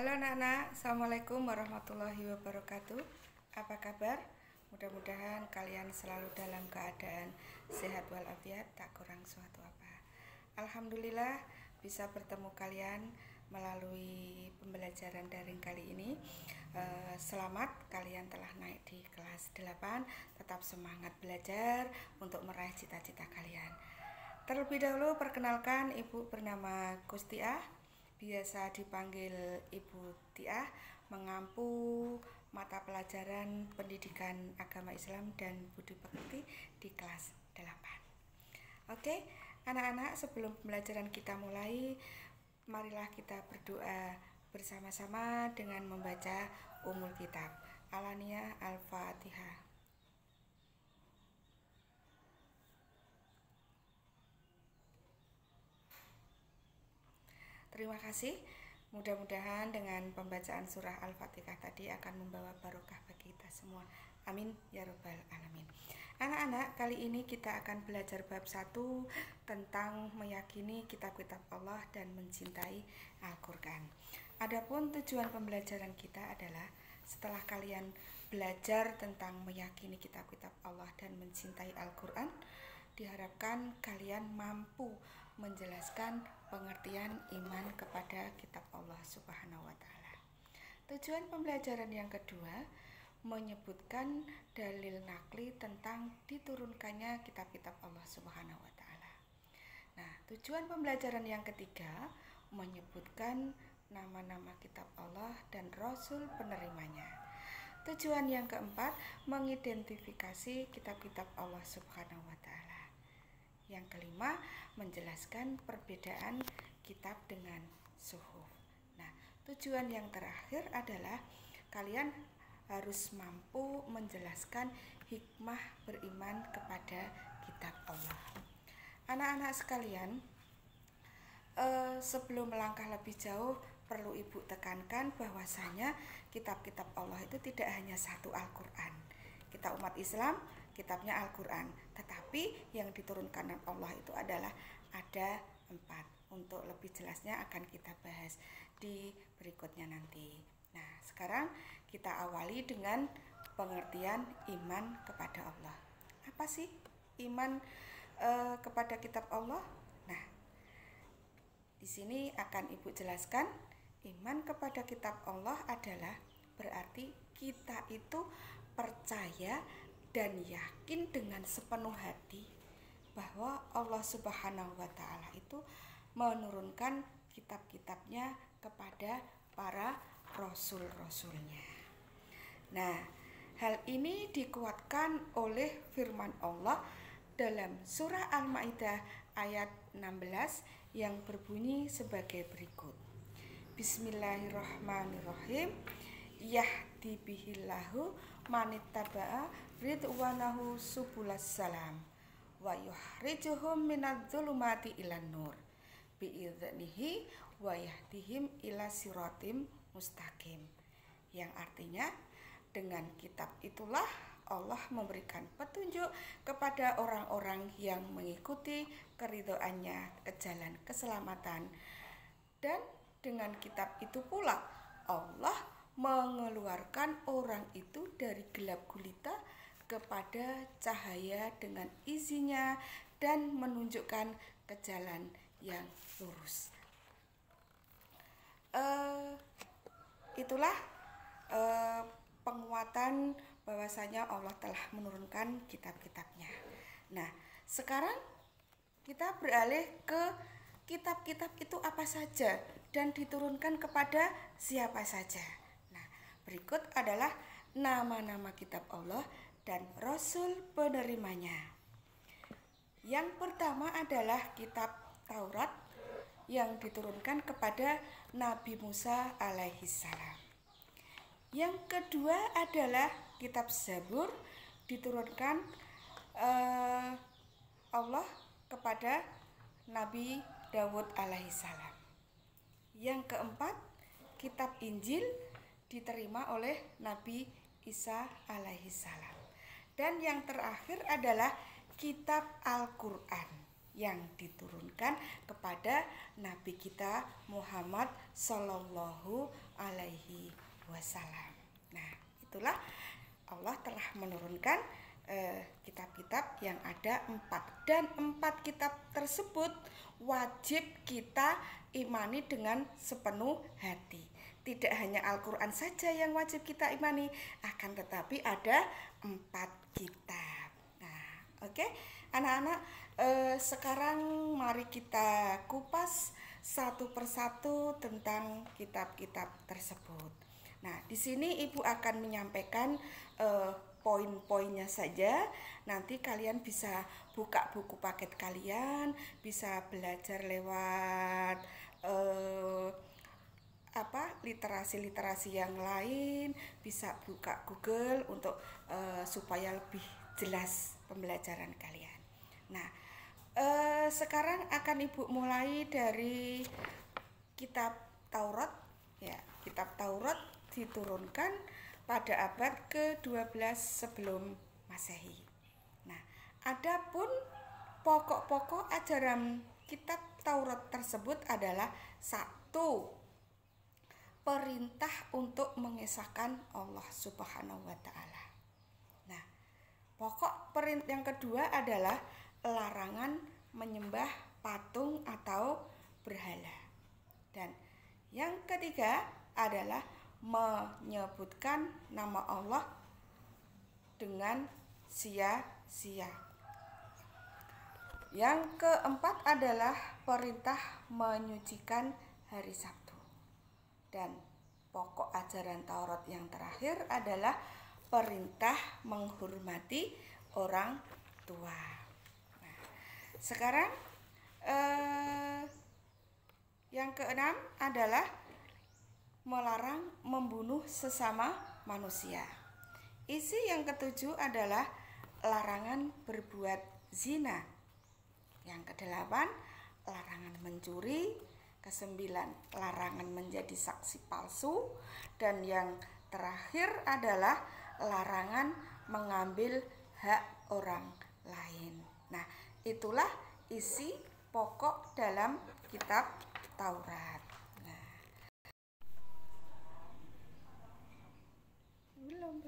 Halo anak-anak, Assalamualaikum warahmatullahi wabarakatuh. Apa kabar? Mudah-mudahan kalian selalu dalam keadaan sehat walafiat, tak kurang suatu apa. Alhamdulillah bisa bertemu kalian melalui pembelajaran daring kali ini. Selamat, kalian telah naik di kelas 8. Tetap semangat belajar untuk meraih cita-cita kalian. Terlebih dahulu perkenalkan, Ibu bernama Gustiah, biasa dipanggil Ibu Tiah, mengampu mata pelajaran Pendidikan Agama Islam dan Budi Pekerti di kelas 8. Oke, anak-anak, sebelum pembelajaran kita mulai, marilah kita berdoa bersama-sama dengan membaca Ummul Kitab. Alaniah Al-Fatihah. Terima kasih. Mudah-mudahan dengan pembacaan surah Al-Fatihah tadi akan membawa barokah bagi kita semua. Amin ya robbal alamin. Anak-anak, kali ini kita akan belajar bab 1 tentang meyakini kitab-kitab Allah dan mencintai Al-Qur'an. Adapun tujuan pembelajaran kita adalah setelah kalian belajar tentang meyakini kitab-kitab Allah dan mencintai Al-Qur'an, diharapkan kalian mampu menjelaskan pengertian iman kepada kitab Allah Subhanahu wa Ta'ala. Tujuan pembelajaran yang kedua menyebutkan dalil nakli tentang diturunkannya kitab-kitab Allah Subhanahu wa Ta'ala. Nah, tujuan pembelajaran yang ketiga menyebutkan nama-nama kitab Allah dan rasul penerimanya. Tujuan yang keempat mengidentifikasi kitab-kitab Allah Subhanahu wa Ta'ala. Yang kelima, menjelaskan perbedaan kitab dengan suhuf. Nah, tujuan yang terakhir adalah kalian harus mampu menjelaskan hikmah beriman kepada kitab Allah. Anak-anak sekalian, sebelum melangkah lebih jauh, perlu Ibu tekankan bahwasanya kitab-kitab Allah itu tidak hanya satu Al-Qur'an. Kita umat Islam, kitabnya Al-Qur'an, tetapi yang diturunkan Allah itu adalah ada 4. Untuk lebih jelasnya akan kita bahas di berikutnya nanti. Nah, sekarang kita awali dengan pengertian iman kepada Allah. Apa sih iman kepada kitab Allah? Nah, di sini akan Ibu jelaskan, iman kepada kitab Allah adalah berarti kita itu percaya dan yakin dengan sepenuh hati bahwa Allah Subhanahu wa Ta'ala itu menurunkan kitab-kitabnya kepada para rasul-rasulnya. Nah, hal ini dikuatkan oleh firman Allah dalam surah Al-Maidah ayat 16 yang berbunyi sebagai berikut. Bismillahirrahmanirrahim. Yahdi bihillahu manittaba'a ridwanahu subulas salam wa yukhrijuhum minadh-dhulumati ilan nur biidznihi wa yahdihim ila siratim mustaqim. Yang artinya, dengan kitab itulah Allah memberikan petunjuk kepada orang-orang yang mengikuti keridhoannya ke jalan keselamatan, dan dengan kitab itu pula Allah mengeluarkan orang itu dari gelap gulita kepada cahaya dengan izinnya dan menunjukkan ke jalan yang lurus. Itulah penguatan bahwasanya Allah telah menurunkan kitab-kitabnya. Nah, sekarang kita beralih ke kitab-kitab itu apa saja dan diturunkan kepada siapa saja. Nah, berikut adalah nama-nama kitab Allah dan rasul penerimanya. Yang pertama adalah kitab Taurat yang diturunkan kepada Nabi Musa alaihissalam. Yang kedua adalah kitab Zabur, diturunkan Allah kepada Nabi Dawud alaihissalam. Yang keempat, kitab Injil diterima oleh Nabi Isa alaihissalam. Dan yang terakhir adalah kitab Al-Qur'an yang diturunkan kepada Nabi kita Muhammad Sallallahu Alaihi Wasallam. Nah, itulah Allah telah menurunkan kitab-kitab yang ada 4, dan 4 kitab tersebut wajib kita imani dengan sepenuh hati. Tidak hanya Al-Quran saja yang wajib kita imani, akan tetapi ada 4 kitab. Nah, oke, anak-anak, sekarang mari kita kupas satu persatu tentang kitab-kitab tersebut. Nah, di sini Ibu akan menyampaikan poin-poinnya saja. Nanti kalian bisa buka buku paket kalian, bisa belajar lewat literasi-literasi yang lain, bisa buka Google untuk supaya lebih jelas pembelajaran kalian. Nah, sekarang akan Ibu mulai dari kitab Taurat. Ya, kitab Taurat diturunkan pada abad ke-12 sebelum Masehi. Nah, adapun pokok-pokok ajaran kitab Taurat tersebut adalah 1. Perintah untuk mengesahkan Allah Subhanahu wa taala. Nah, pokok perintah yang kedua adalah larangan menyembah patung atau berhala. Dan yang ketiga adalah menyebutkan nama Allah dengan sia-sia. Yang keempat adalah perintah menyucikan hari Sabtu. Dan pokok ajaran Taurat yang terakhir adalah perintah menghormati orang tua. Nah, sekarang yang keenam adalah melarang membunuh sesama manusia. Isi yang ketujuh adalah larangan berbuat zina. Yang kedelapan, larangan mencuri. Kesembilan, larangan menjadi saksi palsu. Dan yang terakhir adalah larangan mengambil hak orang lain. Nah, itulah isi pokok dalam kitab Taurat. Nah, belum.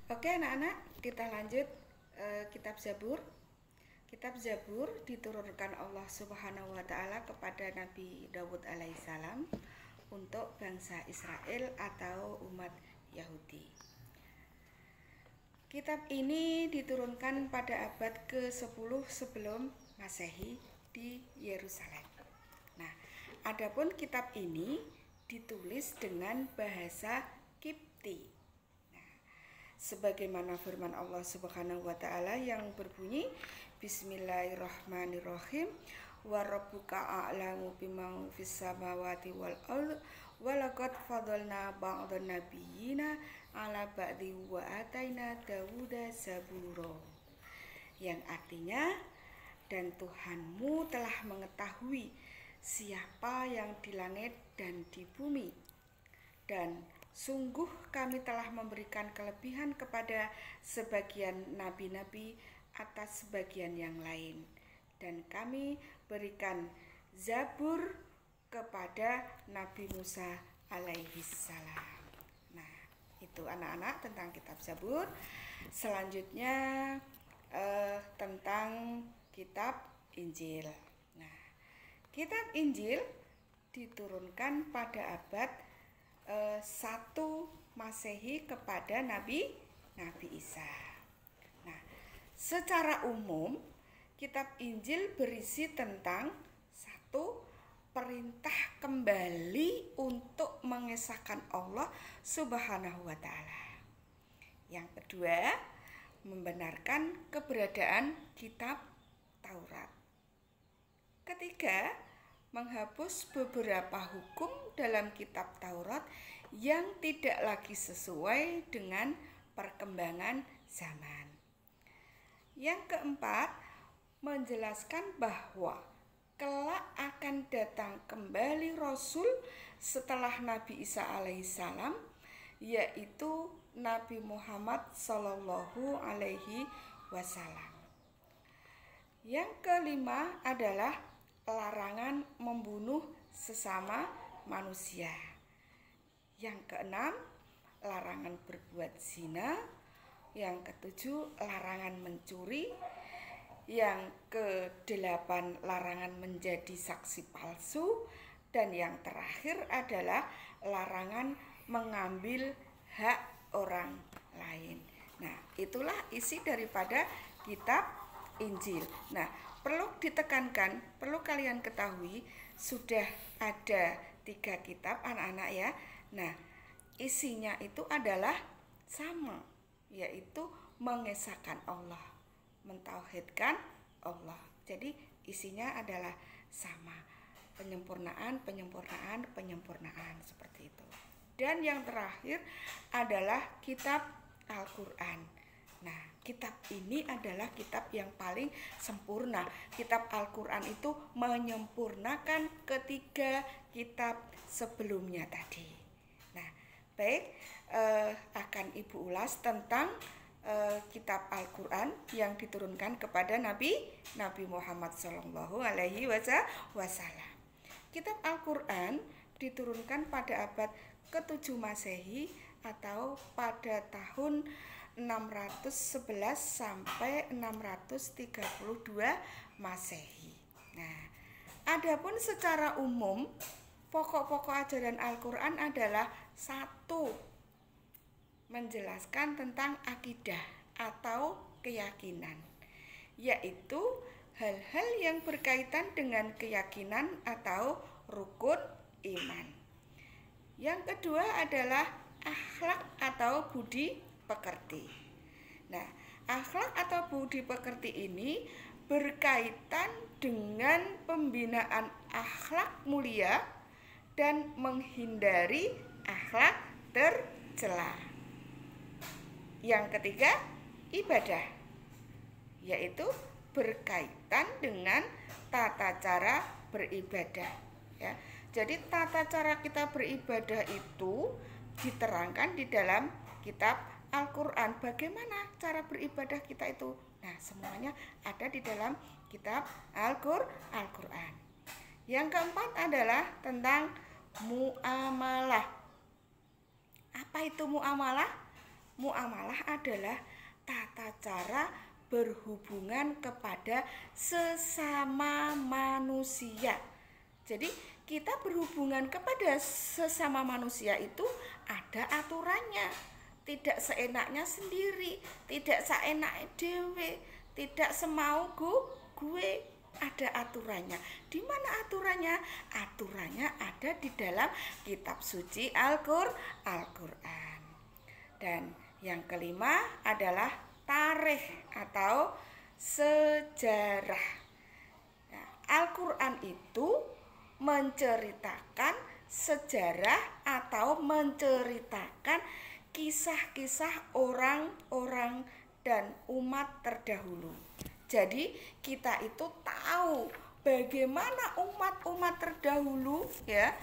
Oke anak-anak, kita lanjut kitab Zabur. Kitab Zabur diturunkan Allah Subhanahu wa taala kepada Nabi Daud alaihissalam untuk bangsa Israel atau umat Yahudi. Kitab ini diturunkan pada abad ke-10 sebelum Masehi di Yerusalem. Nah, adapun kitab ini ditulis dengan bahasa Kipti. Sebagaimana firman Allah Subhanahu wa taala yang berbunyi Bismillahirrahmanirrahim wa rabbuka a'lamu biman fis samawati wal ardh wa laqad fadalna ba'dhan nabiyyina 'ala ba'di wa ataina Dauda zabura, yang artinya, dan Tuhanmu telah mengetahui siapa yang di langit dan di bumi, dan sungguh kami telah memberikan kelebihan kepada sebagian nabi-nabi atas sebagian yang lain, dan kami berikan Zabur kepada Nabi Musa alaihissalam. Nah, itu anak-anak tentang kitab Zabur. Selanjutnya tentang kitab Injil. Nah, kitab Injil diturunkan pada abad 1 Masehi kepada Nabi Isa. Nah, secara umum kitab Injil berisi tentang 1. Perintah kembali untuk mengesahkan Allah Subhanahu wa taala. Yang kedua, membenarkan keberadaan kitab Taurat. Ketiga, menghapus beberapa hukum dalam kitab Taurat yang tidak lagi sesuai dengan perkembangan zaman. Yang keempat, menjelaskan bahwa kelak akan datang kembali Rasul setelah Nabi Isa alaihissalam, yaitu Nabi Muhammad Shallallahu Alaihi Wasallam. Yang kelima adalah larangan membunuh sesama manusia. Yang keenam, larangan berbuat zina. Yang ketujuh, larangan mencuri. Yang kedelapan, larangan menjadi saksi palsu. Dan yang terakhir adalah larangan mengambil hak orang lain. Nah, itulah isi daripada kitab Injil. Nah, perlu ditekankan, perlu kalian ketahui, sudah ada 3 kitab anak-anak ya. Nah, isinya itu adalah sama, yaitu mengesahkan Allah, mentauhidkan Allah. Jadi isinya adalah sama, penyempurnaan seperti itu. Dan yang terakhir adalah kitab Al-Quran. Nah, kitab ini adalah kitab yang paling sempurna. Kitab Al-Quran itu menyempurnakan ketiga kitab sebelumnya tadi. Nah, baik, akan Ibu ulas tentang kitab Al-Quran yang diturunkan kepada Nabi Muhammad Shallallahu Alaihi Wasallam. Kitab Al-Quran diturunkan pada abad ke-7 Masehi atau pada tahun 611 sampai 632 Masehi. Nah, adapun secara umum pokok-pokok ajaran Al-Quran adalah 1. Menjelaskan tentang akidah atau keyakinan, yaitu hal-hal yang berkaitan dengan keyakinan atau rukun iman. Yang kedua adalah akhlak atau budi pekerti. Nah, akhlak atau budi pekerti ini berkaitan dengan pembinaan akhlak mulia dan menghindari akhlak tercela. Yang ketiga, ibadah, yaitu berkaitan dengan tata cara beribadah ya. Jadi tata cara kita beribadah itu diterangkan di dalam kitab Al-Quran. Bagaimana cara beribadah kita itu? Nah, semuanya ada di dalam kitab Al-Quran. Yang keempat adalah tentang muamalah. Apa itu muamalah? Muamalah adalah tata cara berhubungan kepada sesama manusia. Jadi kita berhubungan kepada sesama manusia itu ada aturannya. Tidak seenaknya sendiri, tidak seenaknya dewe, tidak semau gue, ada aturannya. Di mana aturannya? Aturannya ada di dalam kitab suci Al-Quran. Dan yang kelima adalah tarikh atau sejarah. Nah, Al-Quran itu menceritakan sejarah atau menceritakan kisah-kisah orang-orang dan umat terdahulu. Jadi kita itu tahu bagaimana umat-umat terdahulu ya,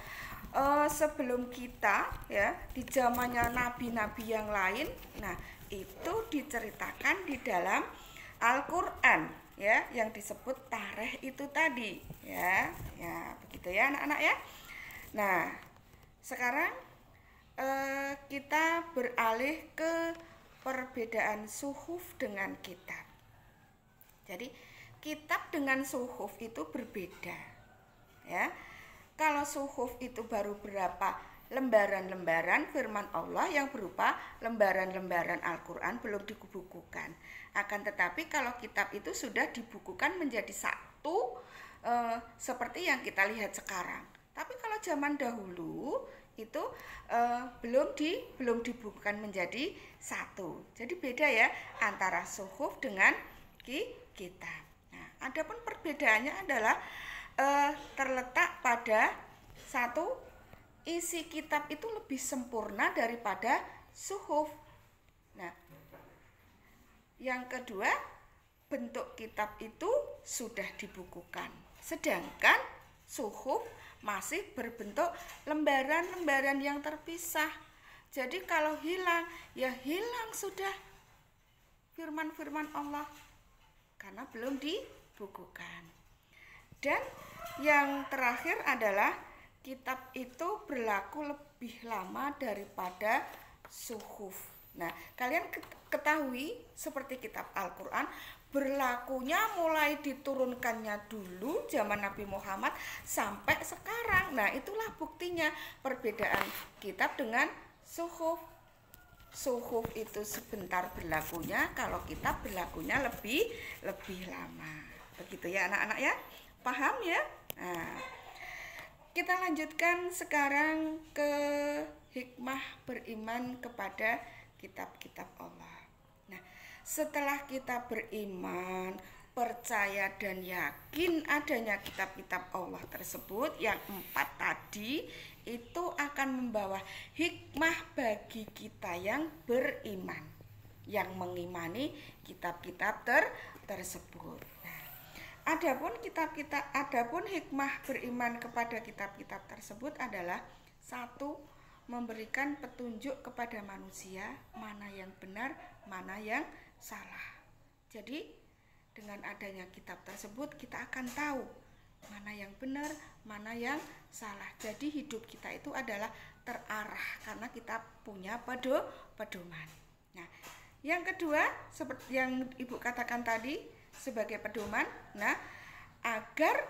sebelum kita ya, di zamannya nabi-nabi yang lain. Nah, itu diceritakan di dalam Al-Quran ya, yang disebut tarikh itu tadi ya. Ya, begitu ya anak-anak ya. Nah, sekarang kita beralih ke perbedaan suhuf dengan kitab. Jadi kitab dengan suhuf itu berbeda ya. Kalau suhuf itu baru berapa lembaran-lembaran firman Allah yang berupa lembaran-lembaran Al-Quran, belum dibukukan. Akan tetapi kalau kitab itu sudah dibukukan menjadi satu, seperti yang kita lihat sekarang. Tapi kalau zaman dahulu itu belum dibukukan menjadi satu. Jadi beda ya antara suhuf dengan kitab. Nah, adapun perbedaannya adalah terletak pada satu, isi kitab itu lebih sempurna daripada suhuf. Nah, yang kedua, bentuk kitab itu sudah dibukukan, sedangkan suhuf masih berbentuk lembaran-lembaran yang terpisah. Jadi kalau hilang, ya hilang sudah firman-firman Allah karena belum dibukukan. Dan yang terakhir adalah kitab itu berlaku lebih lama daripada suhuf. Nah, kalian ketahui seperti kitab Al-Quran berlakunya mulai diturunkannya dulu zaman Nabi Muhammad sampai sekarang. Nah, itulah buktinya perbedaan kitab dengan suhuf. Suhuf itu sebentar berlakunya, kalau kitab berlakunya lebih lama. Begitu ya anak-anak ya? Paham ya? Nah, kita lanjutkan sekarang ke hikmah beriman kepada kitab-kitab Allah. Nah, setelah kita beriman, percaya dan yakin adanya kitab-kitab Allah tersebut, yang 4 tadi itu akan membawa hikmah bagi kita yang beriman, yang mengimani kitab-kitab tersebut. Nah, adapun hikmah beriman kepada kitab-kitab tersebut adalah 1. Memberikan petunjuk kepada manusia mana yang benar, mana yang salah. Jadi dengan adanya kitab tersebut kita akan tahu mana yang benar, mana yang salah. Jadi hidup kita itu adalah terarah karena kita punya pedoman. Nah, yang kedua seperti yang Ibu katakan tadi sebagai pedoman, nah agar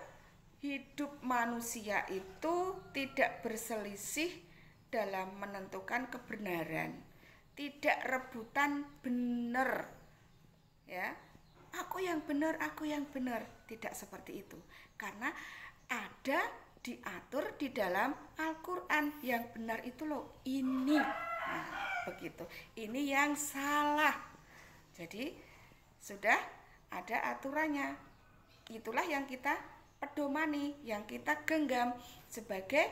hidup manusia itu tidak berselisih dalam menentukan kebenaran, tidak rebutan benar, ya. Aku yang benar, tidak seperti itu. Karena ada diatur di dalam Al-Quran yang benar itu loh ini. Nah, begitu. Ini yang salah. Jadi sudah ada aturannya. Itulah yang kita pedomani, yang kita genggam sebagai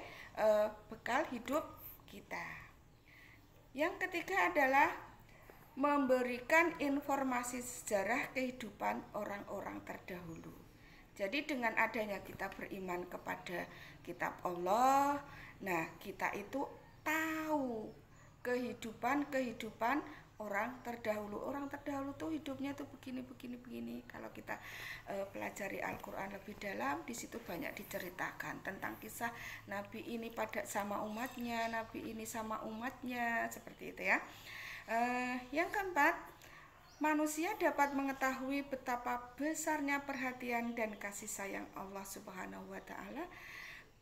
bekal hidup kita. Yang ketiga adalah memberikan informasi sejarah kehidupan orang-orang terdahulu. Jadi dengan adanya kita beriman kepada kitab Allah, nah kita itu tahu kehidupan orang terdahulu. Orang terdahulu tuh hidupnya tuh begini. Kalau kita pelajari Al-Quran lebih dalam, di situ banyak diceritakan tentang kisah Nabi ini sama umatnya, Nabi ini sama umatnya, seperti itu ya. Yang keempat, manusia dapat mengetahui betapa besarnya perhatian dan kasih sayang Allah Subhanahu wa Ta'ala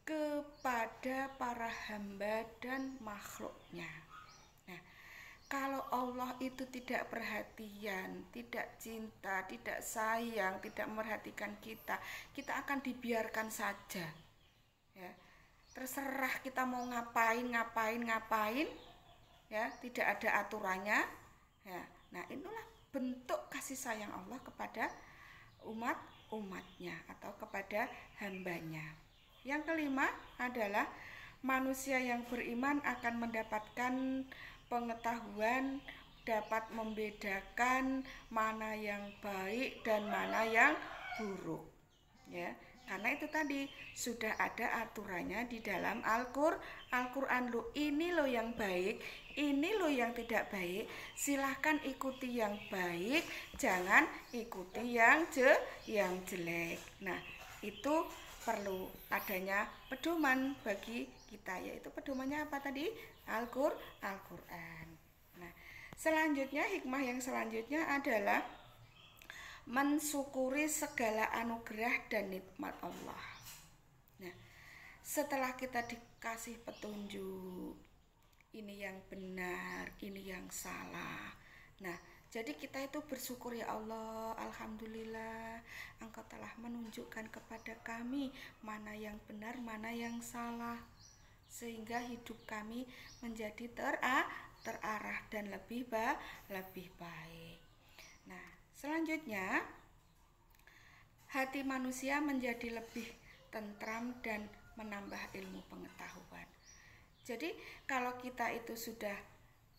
kepada para hamba dan makhluknya. Nah, kalau Allah itu tidak perhatian, tidak cinta, tidak sayang, tidak memperhatikan kita, kita akan dibiarkan saja. Ya, terserah kita mau ngapain, ya, tidak ada aturannya. Ya, nah itulah bentuk kasih sayang Allah kepada umatnya atau kepada hambanya. Yang kelima adalah manusia yang beriman akan mendapatkan pengetahuan, dapat membedakan mana yang baik dan mana yang buruk, ya. Karena itu tadi sudah ada aturannya di dalam Al-Quran. Lo ini lo yang baik, ini lo yang tidak baik. Silahkan ikuti yang baik, jangan ikuti yang jelek. Nah, itu perlu adanya pedoman bagi kita, yaitu pedomannya apa tadi? Al-Quran. Nah, selanjutnya hikmah yang selanjutnya adalah mensyukuri segala anugerah dan nikmat Allah. Nah, setelah kita dikasih petunjuk, ini yang benar, ini yang salah. Nah, jadi kita itu bersyukur, ya Allah, alhamdulillah, Engkau telah menunjukkan kepada kami mana yang benar, mana yang salah, sehingga hidup kami menjadi terarah dan lebih baik. Nah, selanjutnya, hati manusia menjadi lebih tentram dan menambah ilmu pengetahuan. Jadi kalau kita itu sudah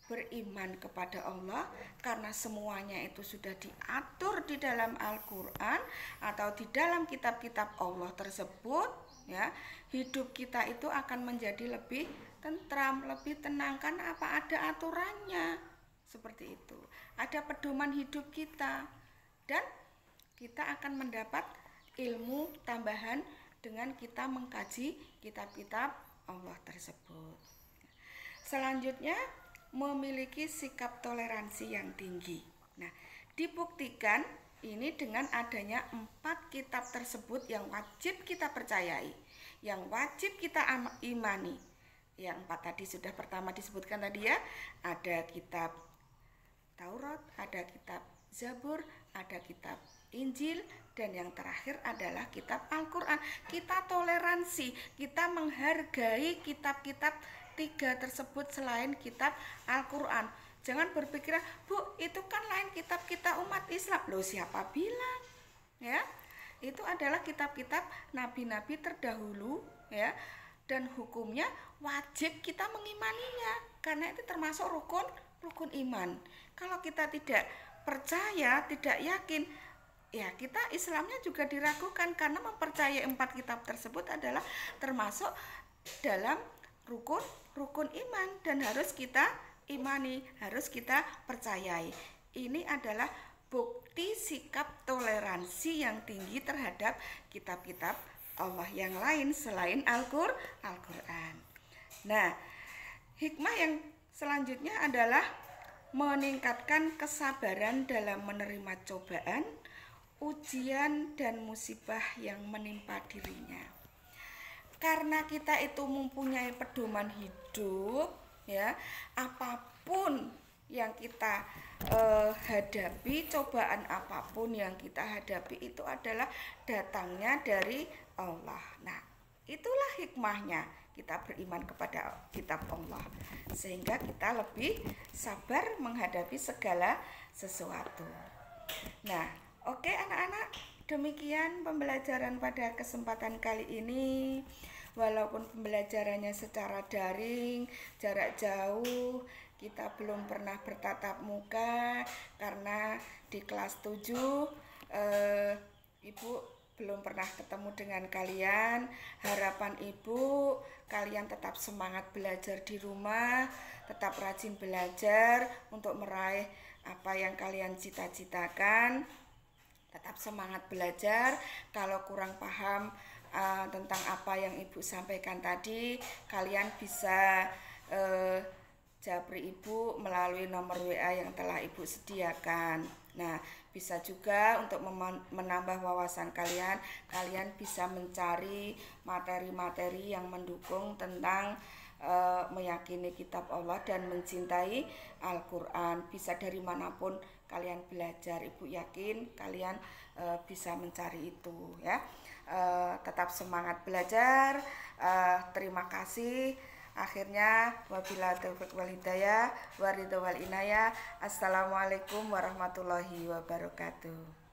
beriman kepada Allah, karena semuanya itu sudah diatur di dalam Al-Quran atau di dalam kitab-kitab Allah tersebut, ya, hidup kita itu akan menjadi lebih tentram, lebih tenang, karena apa, ada aturannya. Seperti itu, ada pedoman hidup kita, dan kita akan mendapat ilmu tambahan dengan kita mengkaji kitab-kitab Allah tersebut. Selanjutnya, memiliki sikap toleransi yang tinggi. Nah, dibuktikan ini dengan adanya 4 kitab tersebut yang wajib kita percayai, yang wajib kita imani. Yang 4 tadi sudah pertama disebutkan tadi, ya, ada kitab Taurat, ada kitab Zabur, ada kitab Injil, dan yang terakhir adalah kitab Al-Quran. Kita toleransi, kita menghargai kitab-kitab 3 tersebut selain kitab Al-Quran. Jangan berpikiran, Bu, itu kan lain kitab kita umat Islam. Loh, siapa bilang? Ya, itu adalah kitab-kitab nabi-nabi terdahulu, ya, dan hukumnya wajib kita mengimaninya, karena itu termasuk rukun iman. Kalau kita tidak percaya, tidak yakin, ya kita Islamnya juga diragukan, karena mempercayai 4 kitab tersebut adalah termasuk dalam rukun iman dan harus kita imani, harus kita percayai. Ini adalah bukti sikap toleransi yang tinggi terhadap kitab-kitab Allah yang lain selain Al-Quran. Nah, hikmah yang selanjutnya adalah meningkatkan kesabaran dalam menerima cobaan, ujian, dan musibah yang menimpa dirinya. Karena kita itu mempunyai pedoman hidup, ya, apapun yang kita hadapi, cobaan apapun yang kita hadapi itu adalah datangnya dari Allah. Nah, itulah hikmahnya kita beriman kepada kitab Allah, sehingga kita lebih sabar menghadapi segala sesuatu. Nah, oke anak-anak, demikian pembelajaran pada kesempatan kali ini. Walaupun pembelajarannya secara daring, jarak jauh, kita belum pernah bertatap muka karena di kelas 7 Ibu belum pernah ketemu dengan kalian. Harapan Ibu, kalian tetap semangat belajar di rumah, tetap rajin belajar untuk meraih apa yang kalian cita-citakan. Tetap semangat belajar. Kalau kurang paham tentang apa yang Ibu sampaikan tadi, kalian bisa japri Ibu melalui nomor WA yang telah Ibu sediakan. Nah, bisa juga untuk menambah wawasan kalian, kalian bisa mencari materi-materi yang mendukung tentang meyakini kitab Allah dan mencintai Al-Quran. Bisa dari manapun kalian belajar, Ibu yakin kalian bisa mencari itu, ya. Tetap semangat belajar. Terima kasih. Akhirnya, wabillahi taufiq wal hidayah, waridho wal inayah. Assalamualaikum warahmatullahi wabarakatuh.